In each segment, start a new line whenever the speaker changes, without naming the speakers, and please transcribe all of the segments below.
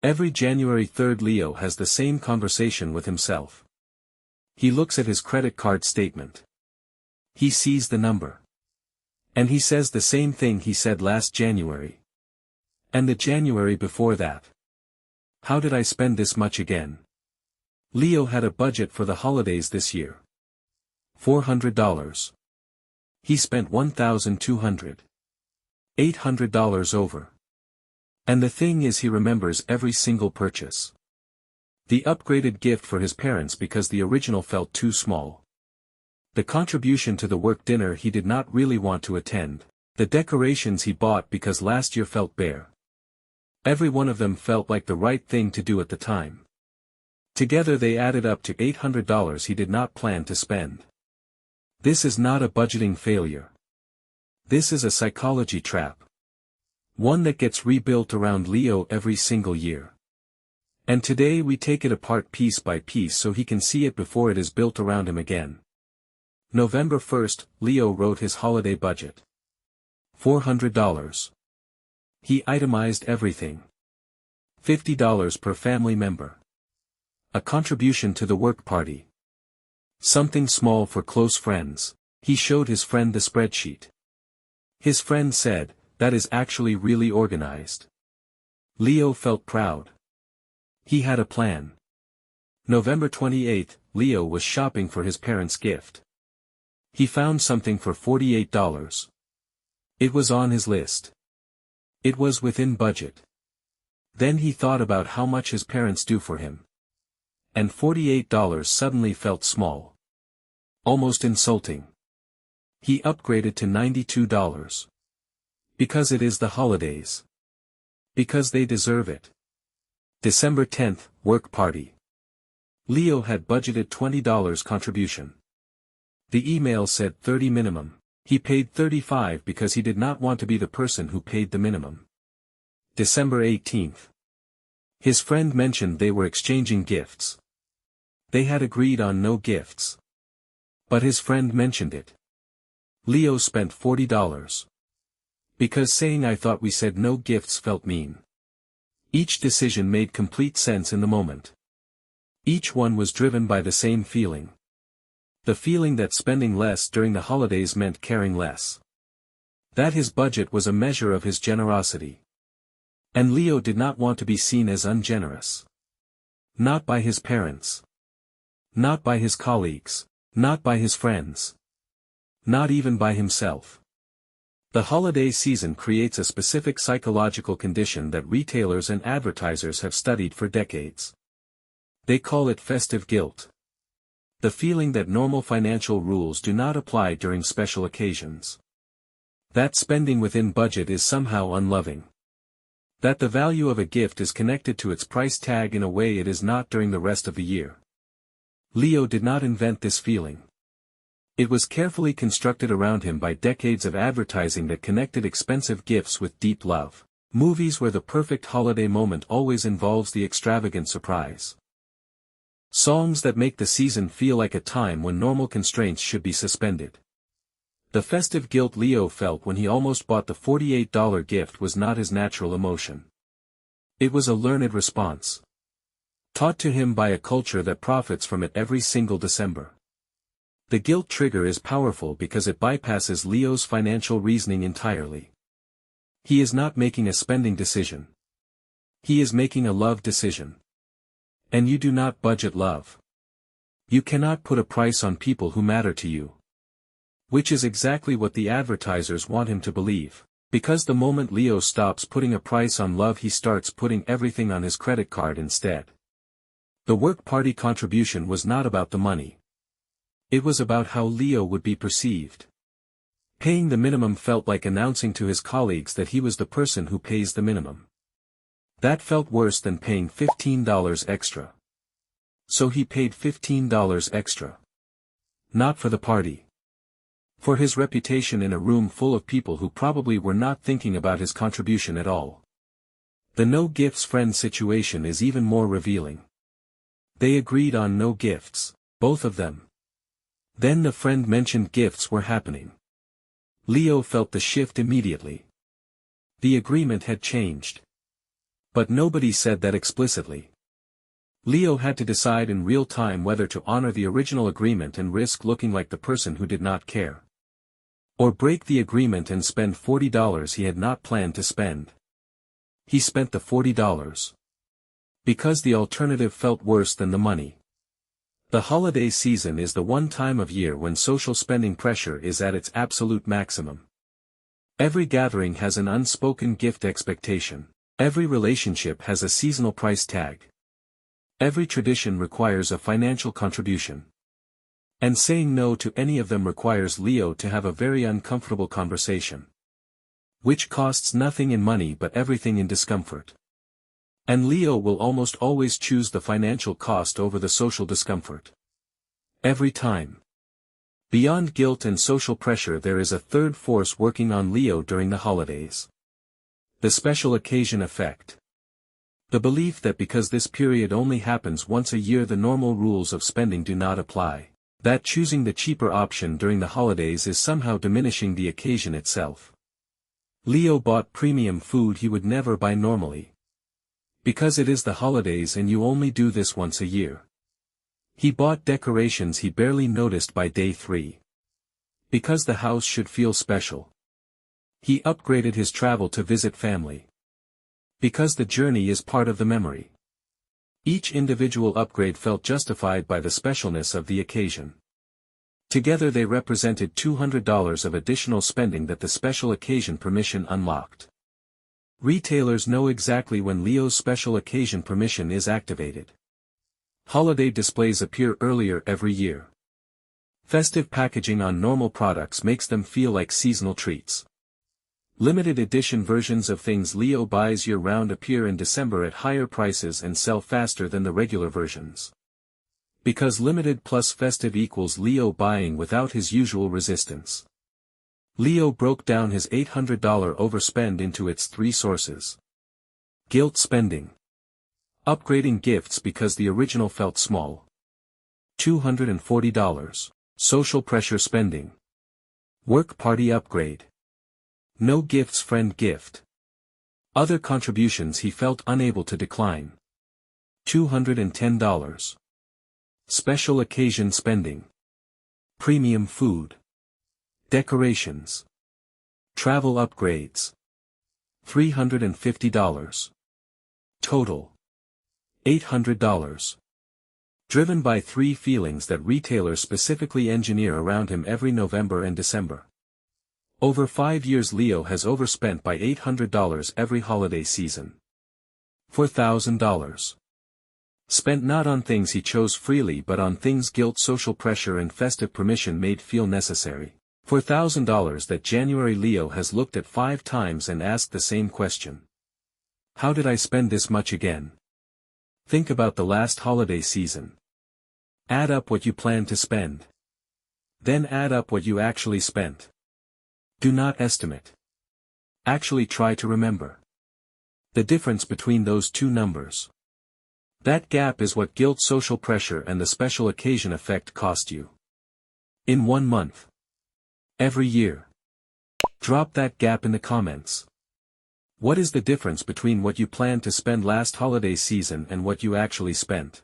Every January 3rd Leo has the same conversation with himself. He looks at his credit card statement. He sees the number. And he says the same thing he said last January. And the January before that. How did I spend this much again? Leo had a budget for the holidays this year. $400. He spent $1,200. $800 over. And the thing is, he remembers every single purchase. The upgraded gift for his parents because the original felt too small. The contribution to the work dinner he did not really want to attend. The decorations he bought because last year felt bare. Every one of them felt like the right thing to do at the time. Together they added up to $800 he did not plan to spend. This is not a budgeting failure. This is a psychology trap. One that gets rebuilt around Leo every single year. And today we take it apart piece by piece so he can see it before it is built around him again. November 1st, Leo wrote his holiday budget. $400. He itemized everything. $50 per family member. A contribution to the work party. Something small for close friends. He showed his friend the spreadsheet. His friend said, "That is actually really organized." Leo felt proud. He had a plan. November 28th, Leo was shopping for his parents' gift. He found something for $48. It was on his list. It was within budget. Then he thought about how much his parents do for him. And $48 suddenly felt small. Almost insulting. He upgraded to $92. Because it is the holidays. Because they deserve it. December 10th, work party. Leo had budgeted $20 contribution. The email said 30 minimum. He paid $35 because he did not want to be the person who paid the minimum. December 18th. His friend mentioned they were exchanging gifts. They had agreed on no gifts. But his friend mentioned it. Leo spent $40. Because saying "I thought we said no gifts" felt mean. Each decision made complete sense in the moment. Each one was driven by the same feeling. The feeling that spending less during the holidays meant caring less. That his budget was a measure of his generosity. And Leo did not want to be seen as ungenerous. Not by his parents. Not by his colleagues. Not by his friends. Not even by himself. The holiday season creates a specific psychological condition that retailers and advertisers have studied for decades. They call it festive guilt. The feeling that normal financial rules do not apply during special occasions. That spending within budget is somehow unloving. That the value of a gift is connected to its price tag in a way it is not during the rest of the year. Leo did not invent this feeling. It was carefully constructed around him by decades of advertising that connected expensive gifts with deep love. Movies where the perfect holiday moment always involves the extravagant surprise. Songs that make the season feel like a time when normal constraints should be suspended. The festive guilt Leo felt when he almost bought the $48 gift was not his natural emotion. It was a learned response. Taught to him by a culture that profits from it every single December. The guilt trigger is powerful because it bypasses Leo's financial reasoning entirely. He is not making a spending decision. He is making a love decision. And you do not budget love. You cannot put a price on people who matter to you. Which is exactly what the advertisers want him to believe, because the moment Leo stops putting a price on love, he starts putting everything on his credit card instead. The work party contribution was not about the money. It was about how Leo would be perceived. Paying the minimum felt like announcing to his colleagues that he was the person who pays the minimum. That felt worse than paying $15 extra. So he paid $15 extra. Not for the party. For his reputation in a room full of people who probably were not thinking about his contribution at all. The no gifts friend situation is even more revealing. They agreed on no gifts, both of them. Then the friend mentioned gifts were happening. Leo felt the shift immediately. The agreement had changed. But nobody said that explicitly. Leo had to decide in real time whether to honor the original agreement and risk looking like the person who did not care, or break the agreement and spend $40 he had not planned to spend. He spent the $40. Because the alternative felt worse than the money. The holiday season is the one time of year when social spending pressure is at its absolute maximum. Every gathering has an unspoken gift expectation. Every relationship has a seasonal price tag. Every tradition requires a financial contribution. And saying no to any of them requires Leo to have a very uncomfortable conversation, which costs nothing in money but everything in discomfort. And Leo will almost always choose the financial cost over the social discomfort. Every time. Beyond guilt and social pressure, there is a third force working on Leo during the holidays. The special occasion effect. The belief that because this period only happens once a year, the normal rules of spending do not apply. That choosing the cheaper option during the holidays is somehow diminishing the occasion itself. Leo bought premium food he would never buy normally. Because it is the holidays and you only do this once a year. He bought decorations he barely noticed by day 3. Because the house should feel special. He upgraded his travel to visit family. Because the journey is part of the memory. Each individual upgrade felt justified by the specialness of the occasion. Together they represented $200 of additional spending that the special occasion permission unlocked. Retailers know exactly when Leo's special occasion permission is activated. Holiday displays appear earlier every year. Festive packaging on normal products makes them feel like seasonal treats. Limited edition versions of things Leo buys year-round appear in December at higher prices and sell faster than the regular versions. Because limited plus festive equals Leo buying without his usual resistance. Leo broke down his $800 overspend into its 3 sources. Guilt spending. Upgrading gifts because the original felt small. $240. Social pressure spending. Work party upgrade. No gifts friend gift. Other contributions he felt unable to decline. $210. Special occasion spending. Premium food. Decorations. Travel upgrades. $350. Total. $800. Driven by 3 feelings that retailers specifically engineer around him every November and December. Over 5 years Leo has overspent by $800 every holiday season. $4,000. Spent not on things he chose freely but on things guilt, social pressure and festive permission made feel necessary. $4,000 that January Leo has looked at 5 times and asked the same question. How did I spend this much again? Think about the last holiday season. Add up what you plan to spend. Then add up what you actually spent. Do not estimate. Actually try to remember the difference between those 2 numbers. That gap is what guilt, social pressure and the special occasion effect cost you. In 1 month. Every year. Drop that gap in the comments. What is the difference between what you planned to spend last holiday season and what you actually spent?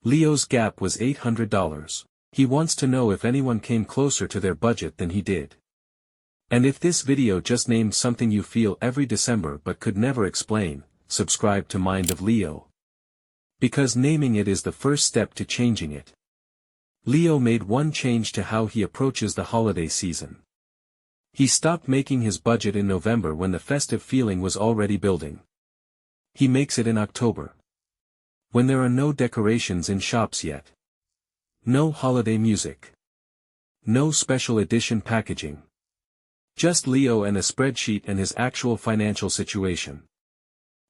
Leo's gap was $800. He wants to know if anyone came closer to their budget than he did. And if this video just named something you feel every December but could never explain, subscribe to Mind of Leo. Because naming it is the first step to changing it. Leo made one change to how he approaches the holiday season. He stopped making his budget in November when the festive feeling was already building. He makes it in October. When there are no decorations in shops yet. No holiday music. No special edition packaging. Just Leo and a spreadsheet and his actual financial situation.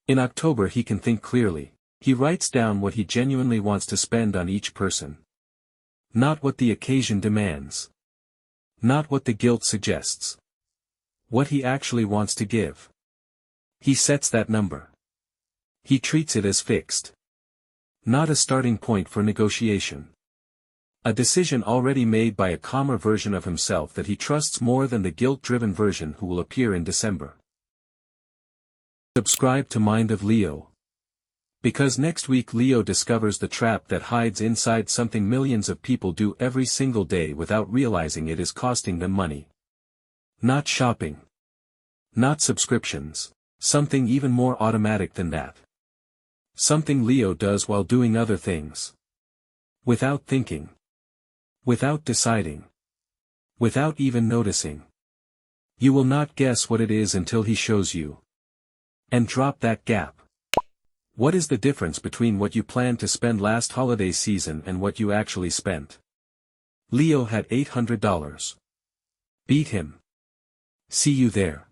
In October he can think clearly. He writes down what he genuinely wants to spend on each person. Not what the occasion demands. Not what the guilt suggests. What he actually wants to give. He sets that number. He treats it as fixed. Not a starting point for negotiation. A decision already made by a calmer version of himself that he trusts more than the guilt-driven version who will appear in December. Subscribe to Mind of Leo. Because next week Leo discovers the trap that hides inside something millions of people do every single day without realizing it is costing them money. Not shopping. Not subscriptions. Something even more automatic than that. Something Leo does while doing other things. Without thinking. Without deciding. Without even noticing. You will not guess what it is until he shows you. And drop that gap. What is the difference between what you planned to spend last holiday season and what you actually spent? Leo had $800. Beat him. See you there.